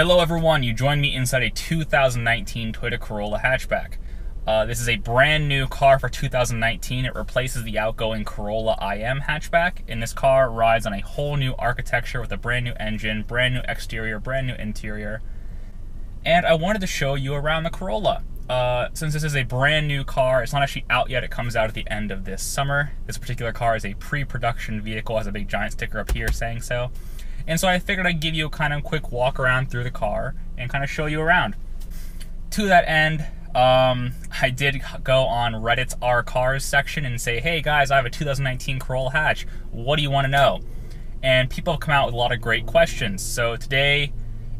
Hello everyone, you join me inside a 2019 Toyota Corolla Hatchback. This is a brand new car for 2019. It replaces the outgoing Corolla IM hatchback, and this car rides on a whole new architecture with a brand new engine, brand new exterior, brand new interior. And I wanted to show you around the Corolla. Since this is a brand new car, it's not actually out yet, it comes out at the end of this summer. This particular car is a pre-production vehicle, has a big giant sticker up here saying so. And so I figured I'd give you a kind of quick walk around through the car and kind of show you around. To that end, I did go on Reddit's R Cars section and say, hey guys, I have a 2019 Corolla Hatch. What do you want to know? And people have come out with a lot of great questions. So today,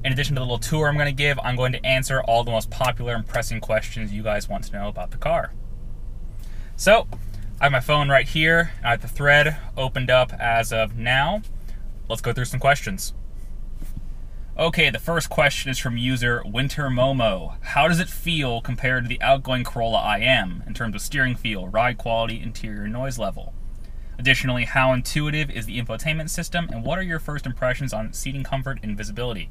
in addition to the little tour I'm going to give, I'm going to answer all the most popular and pressing questions you guys want to know about the car. So, I have my phone right here. I have the thread opened up as of now. Let's go through some questions. Okay, the first question is from user Winter Momo. How does it feel compared to the outgoing Corolla IM in terms of steering feel, ride quality, interior noise level? Additionally, how intuitive is the infotainment system, and what are your first impressions on seating comfort and visibility?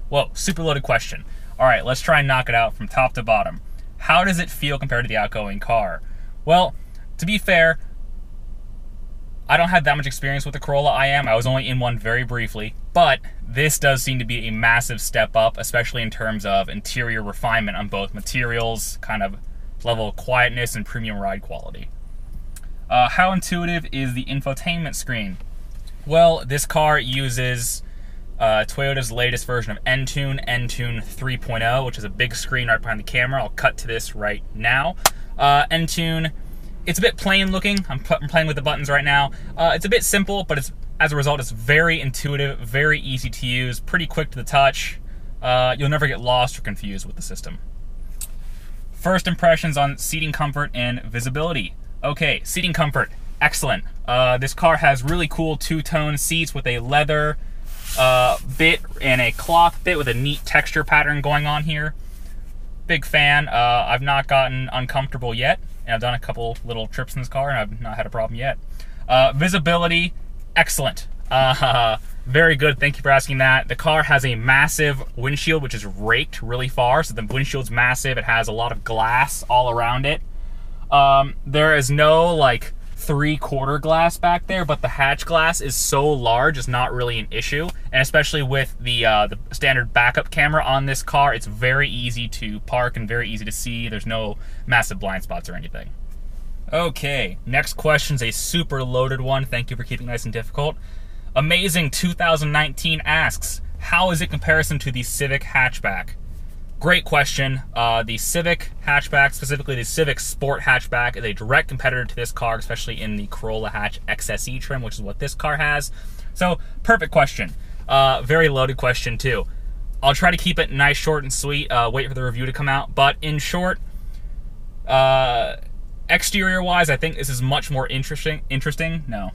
Whoa, super loaded question. All right, let's try and knock it out from top to bottom. How does it feel compared to the outgoing car? Well, to be fair, I don't have that much experience with the Corolla IM. I was only in one very briefly, but this does seem to be a massive step up, especially in terms of interior refinement on both materials, kind of level of quietness, and premium ride quality. How intuitive is the infotainment screen? Well, this car uses Toyota's latest version of Entune 3.0, which is a big screen right behind the camera. I'll cut to this right now. Entune, it's a bit plain looking. I'm playing with the buttons right now. It's a bit simple, but as a result, it's very intuitive, very easy to use, pretty quick to the touch. You'll never get lost or confused with the system. First impressions on seating comfort and visibility. Okay, seating comfort, excellent. This car has really cool two-tone seats with a leather bit and a cloth bit with a neat texture pattern going on here. Big fan. I've not gotten uncomfortable yet, and I've done a couple little trips in this car and I've not had a problem yet. Visibility, excellent. Very good, thank you for asking that. The car has a massive windshield which is raked really far, so the windshield's massive. It has a lot of glass all around it. There is no like 3/4 glass back there, but the hatch glass is so large it's not really an issue, and especially with the standard backup camera on this car, it's very easy to park and very easy to see. There's no massive blind spots or anything. Okay, next question's a super loaded one. Thank you for keeping it nice and difficult. Amazing 2019 asks, how is it comparison to the Civic hatchback? Great question. The Civic hatchback, specifically the Civic Sport hatchback, is a direct competitor to this car, especially in the Corolla Hatch XSE trim, which is what this car has. So, perfect question. Very loaded question, too. I'll try to keep it nice, short, and sweet. Wait for the review to come out. But in short, exterior-wise, I think this is much more interesting. No.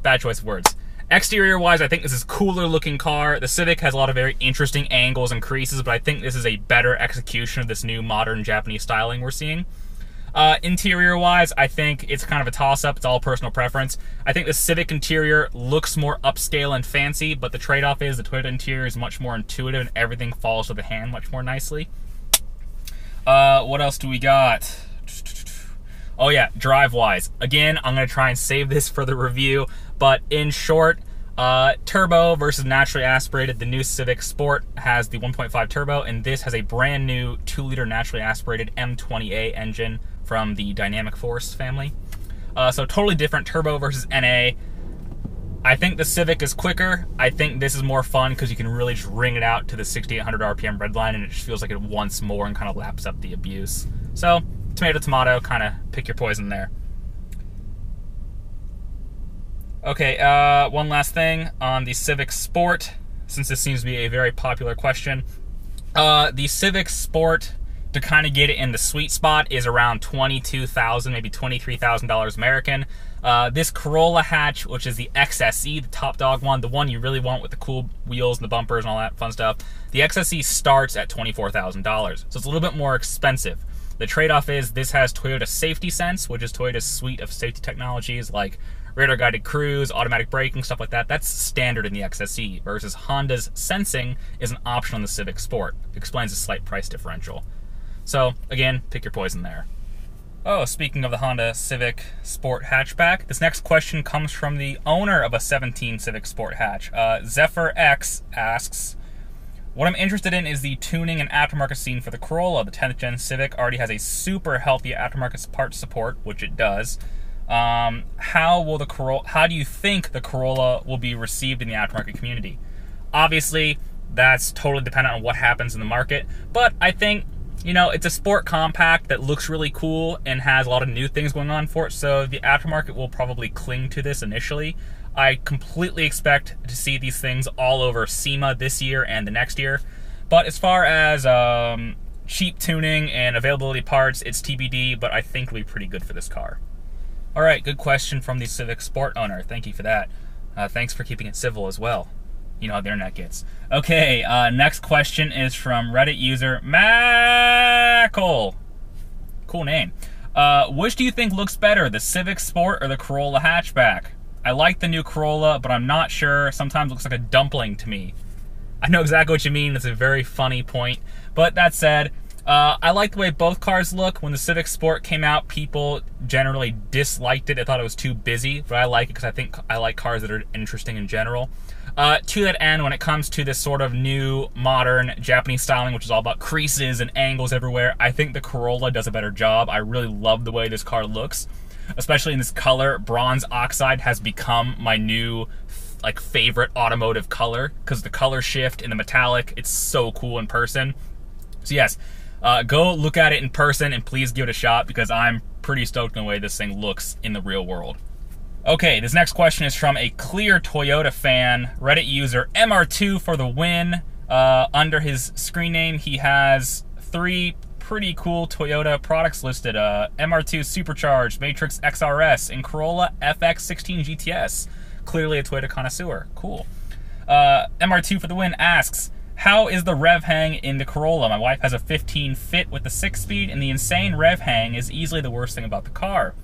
Bad choice of words. Exterior-wise, I think this is a cooler looking car. The Civic has a lot of very interesting angles and creases, but I think this is a better execution of this new modern Japanese styling we're seeing. Interior-wise, I think it's kind of a toss-up. It's all personal preference. I think the Civic interior looks more upscale and fancy, but the trade-off is the Toyota interior is much more intuitive and everything falls to the hand much more nicely. What else do we got? Oh yeah, drive-wise. Again, I'm going to try and save this for the review, but in short, turbo versus naturally aspirated. The new Civic Sport has the 1.5 turbo, and this has a brand new 2-liter naturally aspirated M20A engine from the Dynamic Force family. So totally different turbo versus NA. I think the Civic is quicker. I think this is more fun because you can really just ring it out to the 6,800 RPM redline, and it just feels like it wants more and kind of laps up the abuse. So, tomato, tomato, kind of pick your poison there. Okay, one last thing on the Civic Sport, since this seems to be a very popular question. The Civic Sport, to kind of get it in the sweet spot, is around $22,000, maybe $23,000 American. This Corolla Hatch, which is the XSE, the top dog one, the one you really want with the cool wheels and the bumpers and all that fun stuff, the XSE starts at $24,000, so it's a little bit more expensive. The trade-off is this has Toyota Safety Sense, which is Toyota's suite of safety technologies like radar guided cruise, automatic braking, stuff like that. That's standard in the XSE, versus Honda's sensing is an option on the Civic Sport. Explains the slight price differential. So again, pick your poison there. Oh, speaking of the Honda Civic Sport hatchback, this next question comes from the owner of a 17 Civic Sport hatch. Zephyr X asks, what I'm interested in is the tuning and aftermarket scene for the Corolla. The 10th gen Civic already has a super healthy aftermarket parts support, which it does. How do you think the Corolla will be received in the aftermarket community? Obviously, that's totally dependent on what happens in the market, but I think, you know, it's a sport compact that looks really cool and has a lot of new things going on for it, so the aftermarket will probably cling to this initially. I completely expect to see these things all over SEMA this year and the next year. But as far as cheap tuning and availability parts, it's TBD, but I think it'll be pretty good for this car. All right, good question from the Civic Sport owner. Thank you for that. Thanks for keeping it civil as well. You know how the internet gets. Okay, next question is from Reddit user Mackle. Cool name. Which do you think looks better, the Civic Sport or the Corolla hatchback? I like the new Corolla, but I'm not sure. Sometimes it looks like a dumpling to me. I know exactly what you mean. It's a very funny point. But that said, I like the way both cars look. When the Civic Sport came out, people generally disliked it. They thought it was too busy, but I like it because I think I like cars that are interesting in general. To that end, when it comes to this sort of new, modern Japanese styling, which is all about creases and angles everywhere, I think the Corolla does a better job. I really love the way this car looks, especially in this color. Bronze Oxide has become my new favorite automotive color because the color shift in the metallic, it's so cool in person. So yes, go look at it in person and please give it a shot because I'm pretty stoked on the way this thing looks in the real world. Okay, this next question is from a clear Toyota fan, Reddit user MR2 for the win. Under his screen name, he has 3 pretty cool Toyota products listed. MR2 Supercharged, Matrix XRS, and Corolla FX16 GTS. Clearly a Toyota connoisseur. Cool. MR2 for the win asks, how is the rev hang in the Corolla? My wife has a 15 Fit with the 6-speed, and the insane rev hang is easily the worst thing about the car.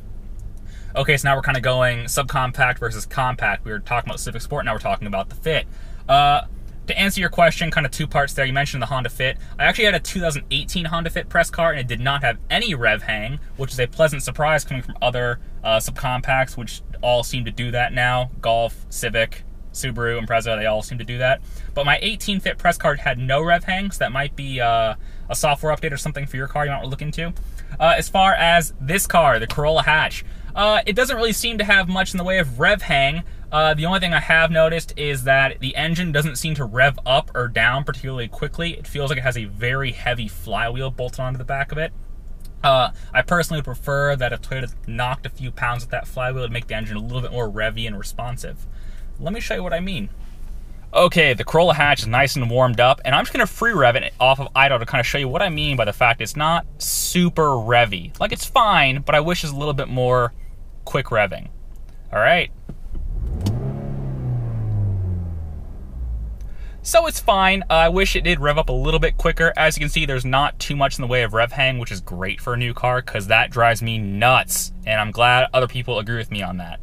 Okay, so now we're kind of going subcompact versus compact. We were talking about Civic Sport, now we're talking about the Fit. To answer your question, kind of 2 parts there. You mentioned the Honda Fit. I actually had a 2018 Honda Fit press car, and it did not have any rev hang, which is a pleasant surprise coming from other subcompacts, which all seem to do that now. Golf, Civic, Subaru, Impreza, they all seem to do that. But my 18 Fit press car had no rev hang, so that might be a software update or something for your car you might want to look into. As far as this car, the Corolla Hatch, it doesn't really seem to have much in the way of rev hang. The only thing I have noticed is that the engine doesn't seem to rev up or down particularly quickly. It feels like it has a very heavy flywheel bolted onto the back of it. I personally prefer that if Toyota knocked a few pounds with that flywheel, it would make the engine a little bit more revvy and responsive. Let me show you what I mean. Okay, the Corolla Hatch is nice and warmed up, and I'm just going to free rev it off of idle to kind of show you what I mean by the fact it's not super revvy. Like, it's fine, but I wish it's a little bit more quick revving. All right. So it's fine. I wish it did rev up a little bit quicker. As you can see, there's not too much in the way of rev hang, which is great for a new car because that drives me nuts, and I'm glad other people agree with me on that.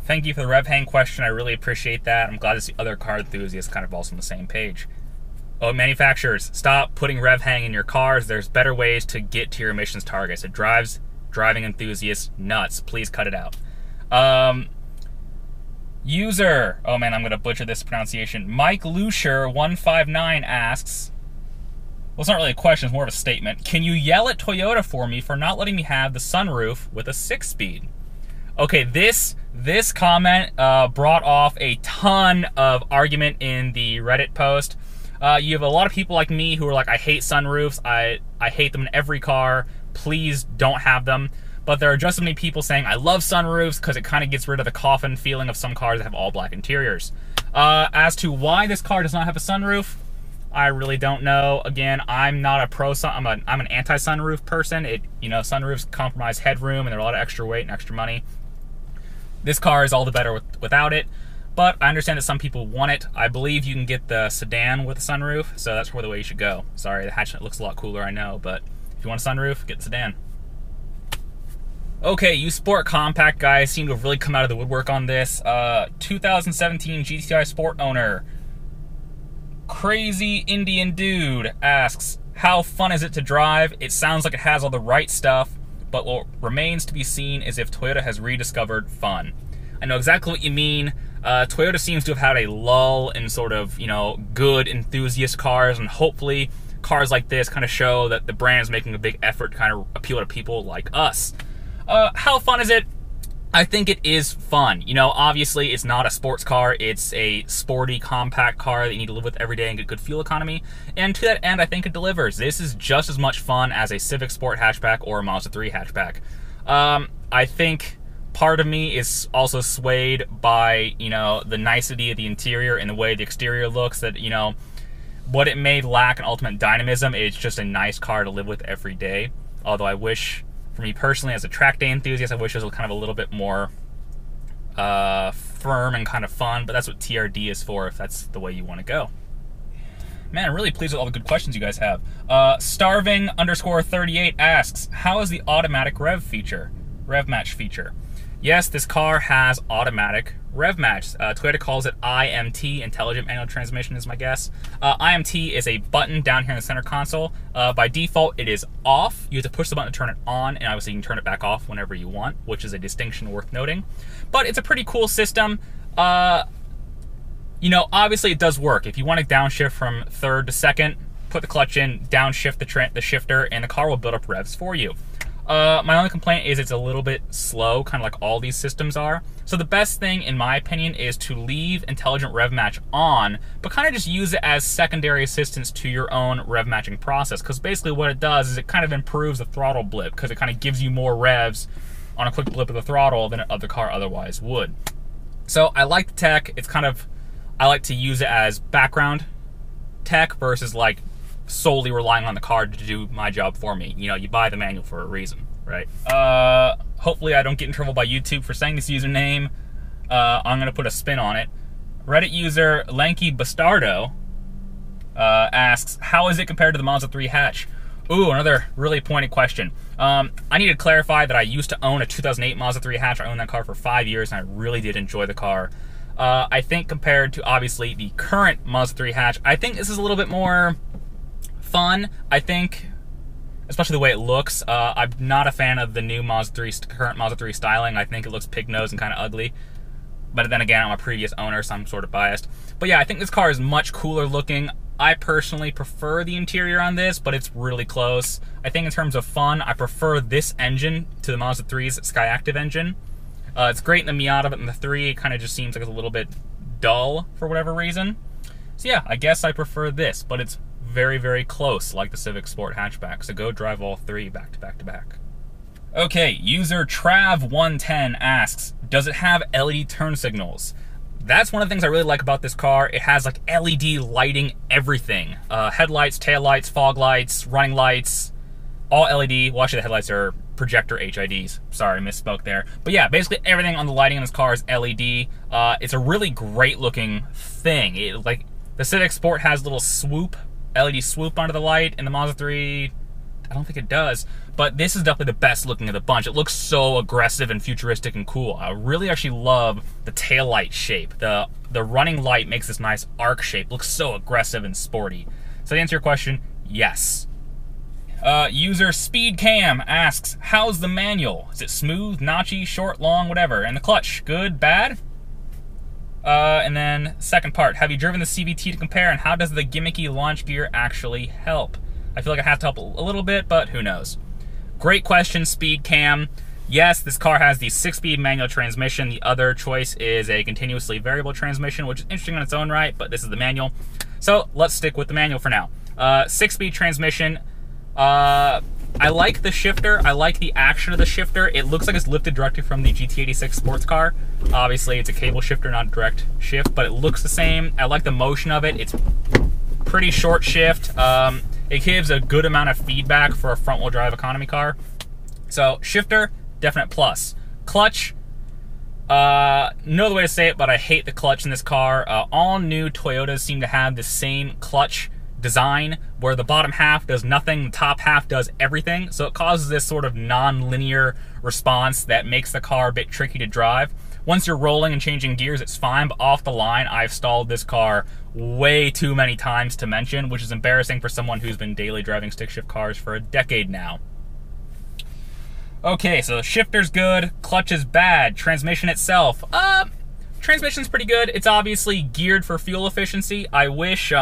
Thank you for the rev hang question. I really appreciate that. I'm glad to see other car enthusiasts kind of also on the same page. Oh, manufacturers, stop putting rev hang in your cars. There's better ways to get to your emissions targets. It drives driving enthusiasts nuts. Please cut it out. User, oh man, I'm going to butcher this pronunciation. Mike Lucier159 asks, well, it's not really a question, it's more of a statement. Can you yell at Toyota for me for not letting me have the sunroof with a 6-speed? Okay, this comment brought off a ton of argument in the Reddit post. You have a lot of people like me who are like, I hate sunroofs, I hate them in every car, please don't have them. But there are just so many people saying, I love sunroofs because it kind of gets rid of the coffin feeling of some cars that have all black interiors. As to why this car does not have a sunroof, I really don't know. Again, I'm not a pro sun, I'm an anti-sunroof person. Sunroofs compromise headroom and they're a lot of extra weight and extra money. This car is all the better without it. but I understand that some people want it. I believe you can get the sedan with a sunroof, so that's probably the way you should go. Sorry, the hatch looks a lot cooler, I know, but if you want a sunroof, get the sedan. Okay, you sport compact guys seem to have really come out of the woodwork on this. 2017 GTI Sport owner, Crazy Indian Dude, asks, how fun is it to drive? It sounds like it has all the right stuff, but what remains to be seen is if Toyota has rediscovered fun. I know exactly what you mean. Toyota seems to have had a lull in sort of, good enthusiast cars, and hopefully cars like this kind of show that the brand is making a big effort to kind of appeal to people like us. How fun is it? I think it is fun. Obviously it's not a sports car. It's a sporty, compact car that you need to live with every day and get good fuel economy. And to that end, I think it delivers. This is just as much fun as a Civic Sport hatchback or a Mazda 3 hatchback. I think part of me is also swayed by, the nicety of the interior and the way the exterior looks, that, what it may lack in ultimate dynamism, it's just a nice car to live with every day. Although I wish, for me personally, as a track day enthusiast, I wish it was kind of a little bit more firm and kind of fun, but that's what TRD is for, if that's the way you want to go. Man, I'm really pleased with all the good questions you guys have. Starving_38 asks, how is the automatic rev match feature? Yes, this car has automatic rev match. Toyota calls it IMT, Intelligent Manual Transmission is my guess. IMT is a button down here in the center console. By default, it is off. You have to push the button to turn it on, and obviously you can turn it back off whenever you want, which is a distinction worth noting. But it's a pretty cool system. Obviously it does work. If you want to downshift from third to second, put the clutch in, downshift the shifter, and the car will build up revs for you. My only complaint is it's a little bit slow, kind of like all these systems are. So the best thing, in my opinion, is to leave Intelligent Rev Match on, but kind of just use it as secondary assistance to your own rev matching process. Because basically what it does is it kind of improves the throttle blip, because it kind of gives you more revs on a quick blip of the throttle than the car otherwise would. So I like the tech. It's kind of, I like to use it as background tech versus like solely relying on the car to do my job for me. You buy the manual for a reason, right? Hopefully I don't get in trouble by YouTube for saying this username. I'm gonna put a spin on it. Reddit user Lanky Bastardo asks, how is it compared to the Mazda 3 hatch? Ooh, another really pointed question. I need to clarify that I used to own a 2008 Mazda 3 hatch. I owned that car for 5 years and I really did enjoy the car. I think compared to obviously the current Mazda 3 hatch, I think this is a little bit more fun. I think, especially the way it looks. I'm not a fan of the new current Mazda 3 styling. I think it looks pig-nosed and kind of ugly. But then again, I'm a previous owner, so I'm sort of biased. But yeah, I think this car is much cooler looking. I personally prefer the interior on this, but it's really close. I think in terms of fun, I prefer this engine to the Mazda 3's Skyactiv engine. It's great in the Miata, but in the 3, it kind of just seems like it's a little bit dull for whatever reason. So yeah, I guess I prefer this, but it's very, very close, like the Civic Sport hatchback. So go drive all 3 back to back to back. Okay, user Trav110 asks, does it have LED turn signals? That's one of the things I really like about this car. It has like LED lighting everything. Headlights, taillights, fog lights, running lights, all LED. Well, actually the headlights are projector HIDs. Sorry, misspoke there. But yeah, basically everything on the lighting in this car is LED. It's a really great looking thing. Like the Civic Sport has a little swoop, LED swoop onto the light, and the Mazda 3, I don't think it does. But this is definitely the best looking of the bunch. It looks so aggressive and futuristic and cool. I really actually love the taillight shape. The running light makes this nice arc shape. Looks so aggressive and sporty. So to answer your question, yes. User SpeedCam asks, how's the manual? Is it smooth, notchy, short, long, whatever? And the clutch, good, bad? And then second part, have you driven the CVT to compare, and how does the gimmicky launch gear actually help? I feel like I have to help a little bit, but who knows? Great question, SpeedCam. Yes, this car has the 6-speed manual transmission. The other choice is a continuously variable transmission, which is interesting on its own right, but this is the manual. So let's stick with the manual for now. 6-speed transmission. I like the shifter. I like the action of the shifter. It looks like it's lifted directly from the GT86 sports car. Obviously, it's a cable shifter, not a direct shift, but it looks the same. I like the motion of it. It's pretty short shift. It gives a good amount of feedback for a front-wheel drive economy car. So shifter, definite plus. Clutch, No other way to say it, but I hate the clutch in this car. All new Toyotas seem to have the same clutch design where the bottom half does nothing, the top half does everything. So it causes this sort of non-linear response that makes the car a bit tricky to drive. Once you're rolling and changing gears, it's fine, but off the line, I've stalled this car way too many times to mention, which is embarrassing for someone who's been daily driving stick shift cars for a decade now. Okay, so shifter's good, clutch is bad, transmission itself, transmission's pretty good. It's obviously geared for fuel efficiency. I wish,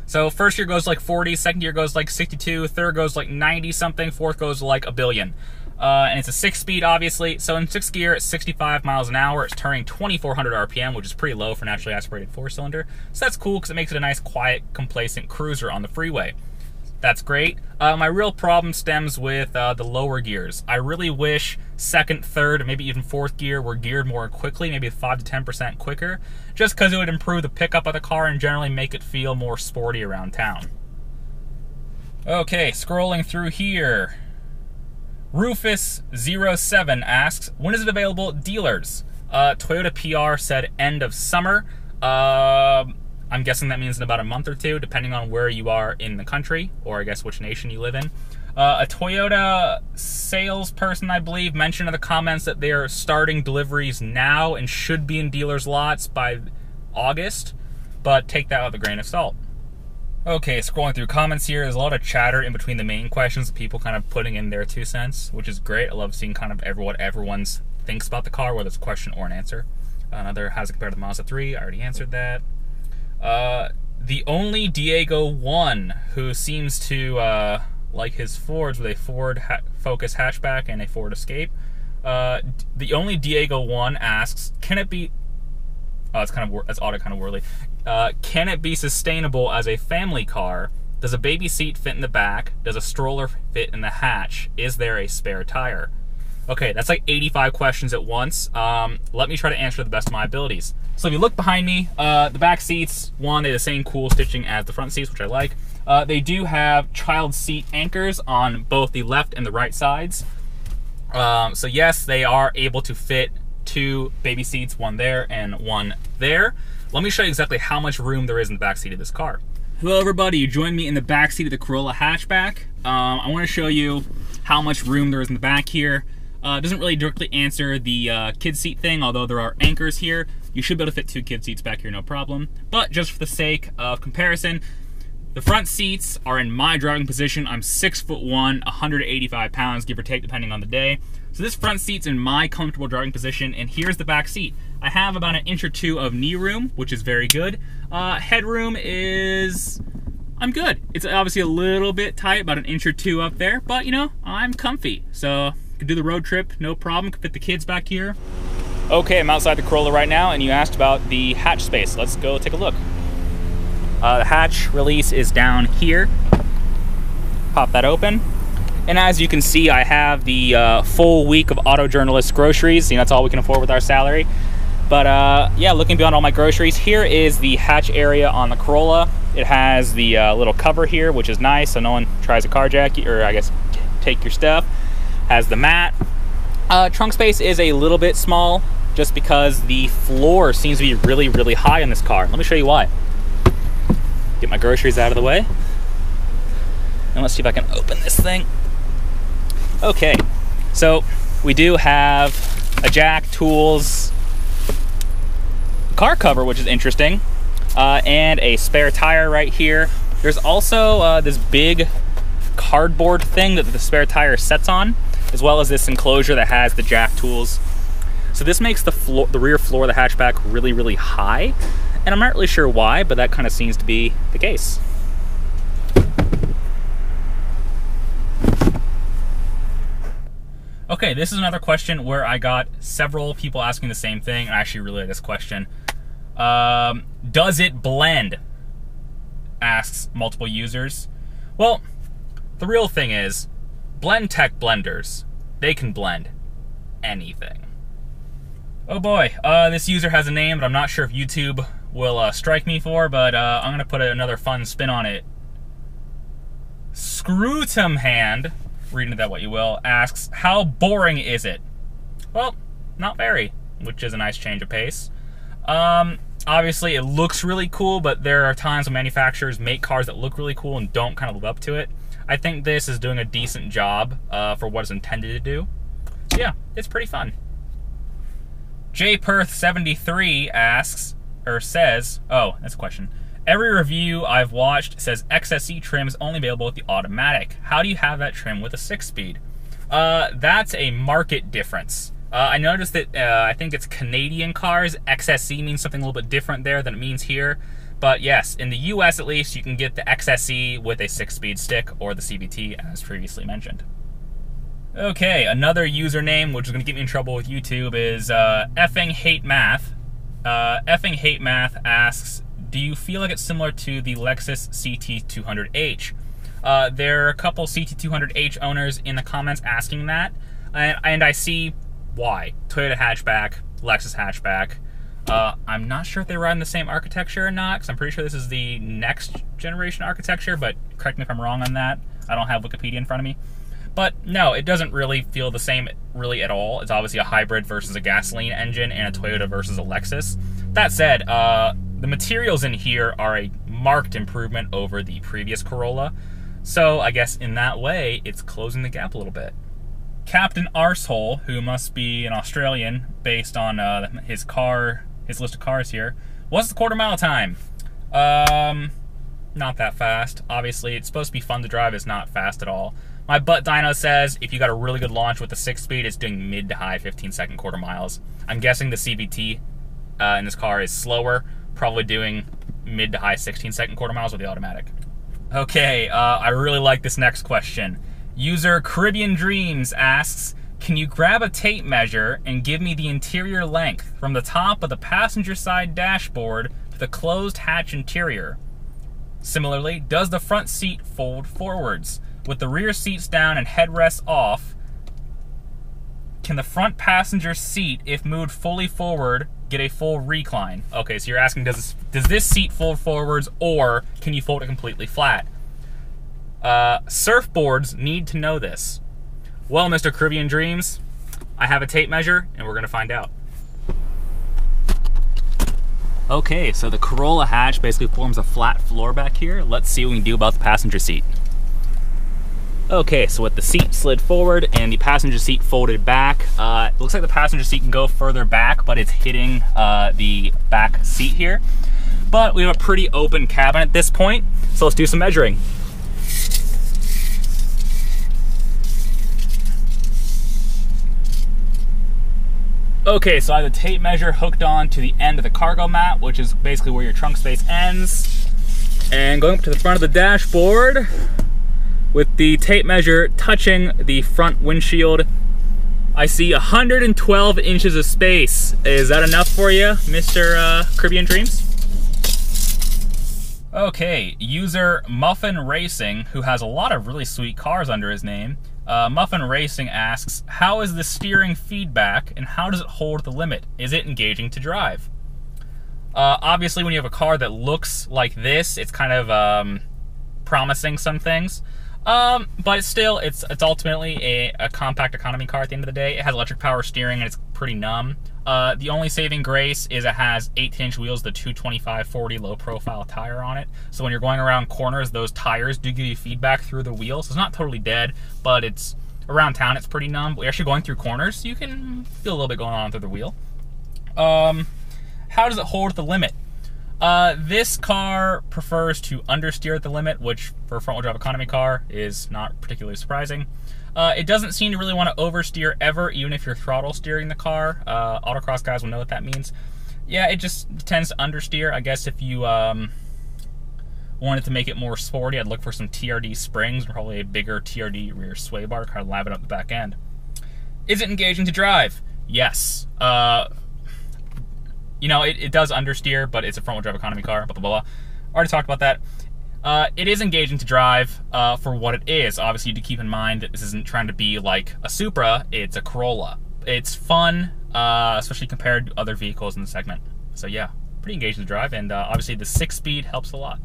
so first year goes like 40, second year goes like 62, third goes like 90 something, fourth goes like a billion. And it's a 6-speed, obviously. So in 6th gear, at 65 miles an hour, it's turning 2,400 RPM, which is pretty low for naturally aspirated 4-cylinder. So that's cool because it makes it a nice, quiet, complacent cruiser on the freeway. That's great. My real problem stems with the lower gears. I really wish 2nd, 3rd, maybe even 4th gear were geared more quickly, maybe 5 to 10% quicker, just because it would improve the pickup of the car and generally make it feel more sporty around town. Okay, scrolling through here. Rufus07 asks, when is it available at dealers? Toyota PR said end of summer. I'm guessing that means in about a month or two, depending on where you are in the country, or I guess which nation you live in. A Toyota salesperson, I believe, mentioned in the comments that they are starting deliveries now and should be in dealers' lots by August, but take that with a grain of salt. Okay, scrolling through comments here, there's a lot of chatter in between the main questions, people kind of putting in their 2 cents, which is great. I love seeing kind of what everyone thinks about the car, whether it's a question or an answer. Another, how's it compared to the Mazda 3? I already answered that. The only Diego 1 who seems to like his Fords with a Ford Focus hatchback and a Ford Escape. The only Diego 1 asks, can it be... Oh, that's auto kind of whirly. Can it be sustainable as a family car? Does a baby seat fit in the back? Does a stroller fit in the hatch? Is there a spare tire? Okay, that's like 85 questions at once. Let me try to answer to the best of my abilities. So if you look behind me, the back seats, they have the same cool stitching as the front seats, which I like. They do have child seat anchors on both the left and the right sides. So yes, they are able to fit 2 baby seats, one there and one there. Let me show you exactly how much room there is in the back seat of this car. Hello everybody, you joined me in the back seat of the Corolla Hatchback. I want to show you how much room there is in the back here. It doesn't really directly answer the kid seat thing, although there are anchors here. You should be able to fit 2 kid seats back here, no problem. But just for the sake of comparison, the front seats are in my driving position. I'm 6'1", 185 pounds, give or take, depending on the day. So this front seat's in my comfortable driving position, and here's the back seat. I have about 1 inch or 2 of knee room, which is very good. Headroom is... I'm good. It's obviously a little bit tight, about 1 inch or 2 up there, but you know, I'm comfy. So, could do the road trip, no problem. Could fit the kids back here. Okay, I'm outside the Corolla right now, and you asked about the hatch space. Let's go take a look. The hatch release is down here. Pop that open. And as you can see, I have the full week of auto journalist groceries. You know, that's all we can afford with our salary. But yeah, looking beyond all my groceries, here is the hatch area on the Corolla. It has the little cover here, which is nice, so no one tries to carjack you, or I guess take your stuff. Has the mat. Trunk space is a little bit small, just because the floor seems to be really, really high on this car. Let me show you why. Get my groceries out of the way. And let's see if I can open this thing. Okay, so we do have a jack, tools, car cover, which is interesting, and a spare tire right here. There's also this big cardboard thing that the spare tire sets on, as well as this enclosure that has the jack, tools. So this makes the rear floor of the hatchback really, really high, and I'm not really sure why, but that kind of seems to be the case. Okay, this is another question where I got several people asking the same thing, and I actually really like this question. Does it blend? Asks multiple users. Well, the real thing is, Blendtec blenders, they can blend anything. Oh boy, this user has a name, but I'm not sure if YouTube will strike me for, but I'm gonna put another fun spin on it. Scrutum Hand, reading that what you will, asks, how boring is it? Well, not very, which is a nice change of pace. Obviously, it looks really cool, but there are times when manufacturers make cars that look really cool and don't kind of live up to it. I think this is doing a decent job for what it's intended to do. So yeah, it's pretty fun. JPerth73 asks, or says, oh, that's a question. Every review I've watched says XSE trim is only available with the automatic. How do you have that trim with a 6-speed? That's a market difference. I noticed that I think it's Canadian cars. XSE means something a little bit different there than it means here. But yes, in the US at least, you can get the XSE with a 6-speed stick or the CVT as previously mentioned. Okay, another username which is going to get me in trouble with YouTube is Effing Hate Math. Effing Hate Math asks, do you feel like it's similar to the Lexus CT200H? There are a couple CT200H owners in the comments asking that, and I see why. Toyota hatchback, Lexus hatchback. I'm not sure if they ride in the same architecture or not, because I'm pretty sure this is the next generation architecture, but correct me if I'm wrong on that. I don't have Wikipedia in front of me. But no, it doesn't really feel the same really at all. It's obviously a hybrid versus a gasoline engine and a Toyota versus a Lexus. That said, the materials in here are a marked improvement over the previous Corolla. So I guess in that way, it's closing the gap a little bit. Captain Arsehole, who must be an Australian based on his list of cars here, what's the quarter-mile time? Not that fast. Obviously, it's supposed to be fun to drive. It's not fast at all. My butt dyno says if you got a really good launch with the 6-speed, it's doing mid to high 15-second quarter miles. I'm guessing the CVT in this car is slower, probably doing mid to high 16-second quarter miles with the automatic. Okay, I really like this next question. User Caribbean Dreams asks, can you grab a tape measure and give me the interior length from the top of the passenger side dashboard to the closed hatch interior? Similarly, does the front seat fold forwards? With the rear seats down and headrests off, can the front passenger seat, if moved fully forward, get a full recline? Okay, so you're asking, does this seat fold forwards, or can you fold it completely flat? Surfboards need to know this. Well, Mr. Caribbean Dreams, I have a tape measure, and we're going to find out. Okay, so the Corolla hatch basically forms a flat floor back here. Let's see what we can do about the passenger seat. Okay, so with the seat slid forward and the passenger seat folded back, it looks like the passenger seat can go further back, but it's hitting the back seat here. But we have a pretty open cabin at this point, so let's do some measuring. Okay, so I have the tape measure hooked on to the end of the cargo mat, which is basically where your trunk space ends. And going up to the front of the dashboard, with the tape measure touching the front windshield, I see 112 inches of space. Is that enough for you, Mr. Caribbean Dreams? Okay, user Muffin Racing, who has a lot of really sweet cars under his name, Muffin Racing asks, how is the steering feedback and how does it hold the limit? Is it engaging to drive? Obviously, when you have a car that looks like this, it's kind of promising some things. But still, it's ultimately a compact economy car at the end of the day. It has electric power steering and it's pretty numb. The only saving grace is it has 18-inch wheels, the 225/40 low-profile tire on it. So when you're going around corners, those tires do give you feedback through the wheel. So it's not totally dead, but it's around town, it's pretty numb. But actually going through corners, you can feel a little bit going on through the wheel. How does it hold the limit? This car prefers to understeer at the limit, which for a front-wheel drive economy car is not particularly surprising. It doesn't seem to really want to oversteer ever, even if you're throttle steering the car. Autocross guys will know what that means. Yeah, it just tends to understeer. I guess if you wanted to make it more sporty, I'd look for some TRD springs, and probably a bigger TRD rear sway bar to kind of liven up the back end. Is it engaging to drive? Yes. You know, it does understeer, but it's a front-wheel drive economy car, blah, blah, blah. Already talked about that. It is engaging to drive for what it is. Obviously, you have to keep in mind that this isn't trying to be like a Supra, it's a Corolla. It's fun, especially compared to other vehicles in the segment. So yeah, pretty engaging to drive, and obviously the 6-speed helps a lot.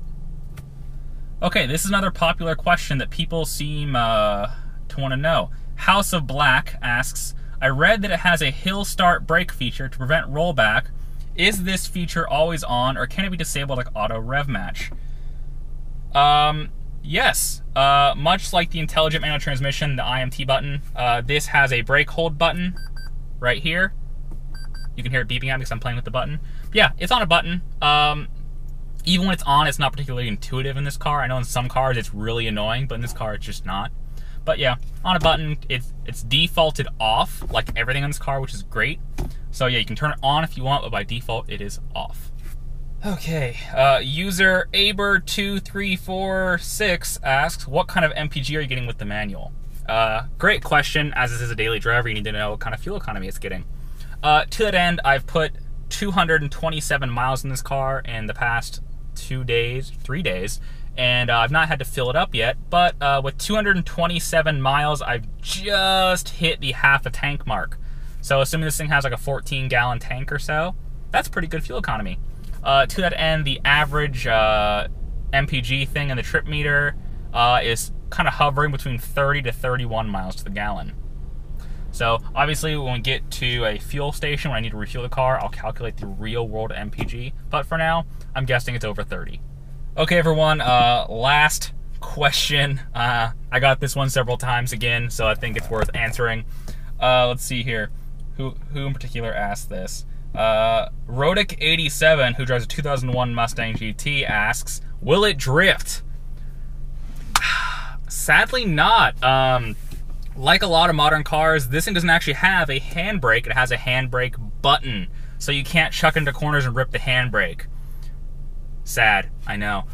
Okay, this is another popular question that people seem to want to know. House of Black asks, I read that it has a hill start brake feature to prevent rollback. Is this feature always on, or can it be disabled like auto rev match? Yes. Much like the intelligent manual transmission, the IMT button, this has a brake hold button right here. You can hear it beeping at me because I'm playing with the button. But yeah, it's on a button. Even when it's on, it's not particularly intuitive in this car. I know in some cars it's really annoying, but in this car it's just not. But yeah, on a button, it's defaulted off, like everything on this car, which is great. So yeah, you can turn it on if you want, but by default it is off. Okay, user Aber2346 asks, what kind of MPG are you getting with the manual? Great question. As this is a daily driver, you need to know what kind of fuel economy it's getting. To that end, I've put 227 miles in this car in the past 3 days, and I've not had to fill it up yet, but with 227 miles, I've just hit the half a tank mark. So assuming this thing has like a 14-gallon tank or so, that's pretty good fuel economy. To that end, the average MPG thing in the trip meter is kind of hovering between 30 to 31 miles to the gallon. So obviously when we get to a fuel station, when I need to refuel the car, I'll calculate the real world MPG. But for now, I'm guessing it's over 30. Okay, everyone, last question. I got this one several times again, so I think it's worth answering. Let's see here. Who in particular asked this? Rodic87, who drives a 2001 Mustang GT, asks, will it drift? Sadly not. Like a lot of modern cars, this thing doesn't actually have a handbrake. It has a handbrake button, so you can't chuck into corners and rip the handbrake. Sad, I know.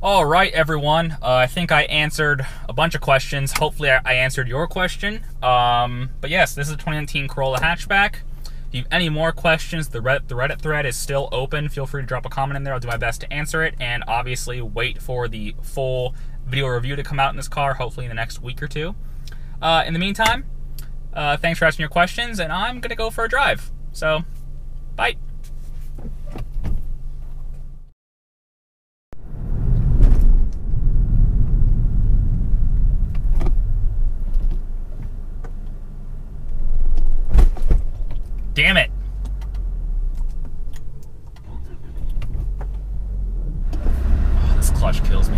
All right, everyone. I think I answered a bunch of questions. Hopefully, I answered your question. But yes, this is a 2019 Corolla Hatchback. If you have any more questions, the Reddit thread is still open. Feel free to drop a comment in there. I'll do my best to answer it. And obviously, wait for the full video review to come out in this car, hopefully in the next week or two. In the meantime, thanks for asking your questions, and I'm going to go for a drive. So, bye. Damn it. Oh, this clutch kills me.